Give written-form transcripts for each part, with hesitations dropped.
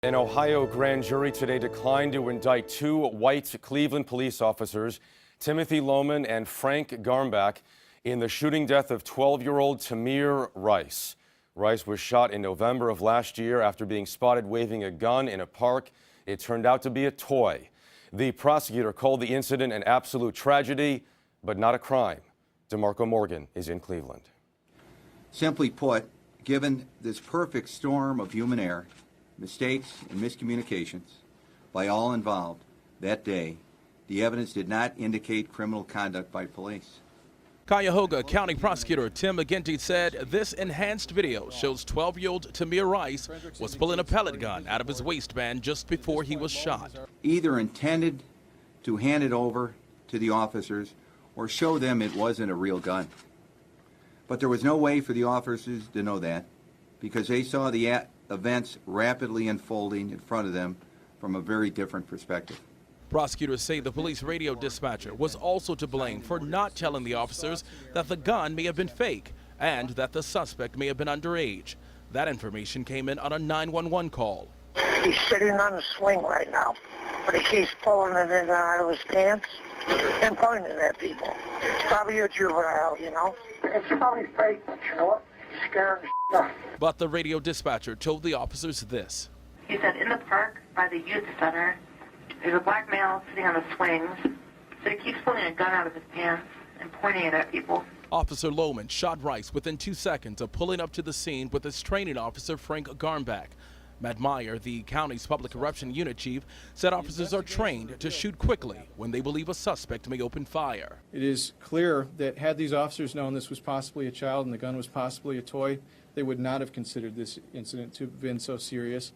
An Ohio grand jury today declined to indict two white Cleveland police officers, Timothy Lohman and Frank Garmbach, in the shooting death of 12-year-old Tamir Rice. Rice was shot in November of last year after being spotted waving a gun in a park. It turned out to be a toy. The prosecutor called the incident an absolute tragedy, but not a crime. DeMarco Morgan is in Cleveland. Simply put, given this perfect storm of human error, mistakes and miscommunications by all involved that day, the evidence did not indicate criminal conduct by police. Cuyahoga County Prosecutor Tim Agente said this enhanced video shows 12-year-old Tamir Rice was pulling a pellet gun out of his waistband just before he was shot. Either intended to hand it over to the officers or show them it wasn't a real gun. But there was no way for the officers to know that because they saw the events rapidly unfolding in front of them from a very different perspective. Prosecutors say the police radio dispatcher was also to blame for not telling the officers that the gun may have been fake and that the suspect may have been underage. That information came in on a 911 call. He's sitting on the swing right now, but he keeps pulling it in out of his pants and pointing it at people. It's probably a juvenile, you know. It's probably fake, but you know what? He's scared the off. But the radio dispatcher told the officers this. He said in the park by the youth center, there's a black male sitting on the swings. So he keeps pulling a gun out of his pants and pointing it at people. Officer Lohman shot Rice within 2 seconds of pulling up to the scene with his training officer, Frank Garmbach. Matt Meyer, the county's public corruption unit chief, said officers are trained to shoot quickly when they believe a suspect may open fire. It is clear that had these officers known this was possibly a child and the gun was possibly a toy, they would not have considered this incident to have been so serious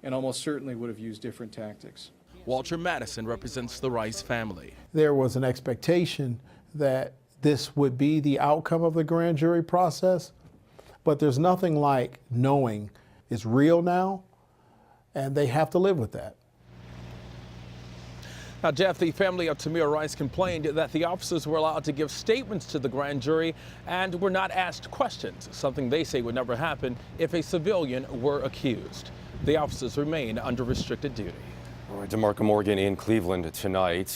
and almost certainly would have used different tactics. Walter Madison represents the Rice family. There was an expectation that this would be the outcome of the grand jury process, but there's nothing like knowing it's real now, and they have to live with that. Now, Jeff, the family of Tamir Rice complained that the officers were allowed to give statements to the grand jury and were not asked questions, something they say would never happen if a civilian were accused. The officers remain under restricted duty. All right, DeMarco Morgan in Cleveland tonight.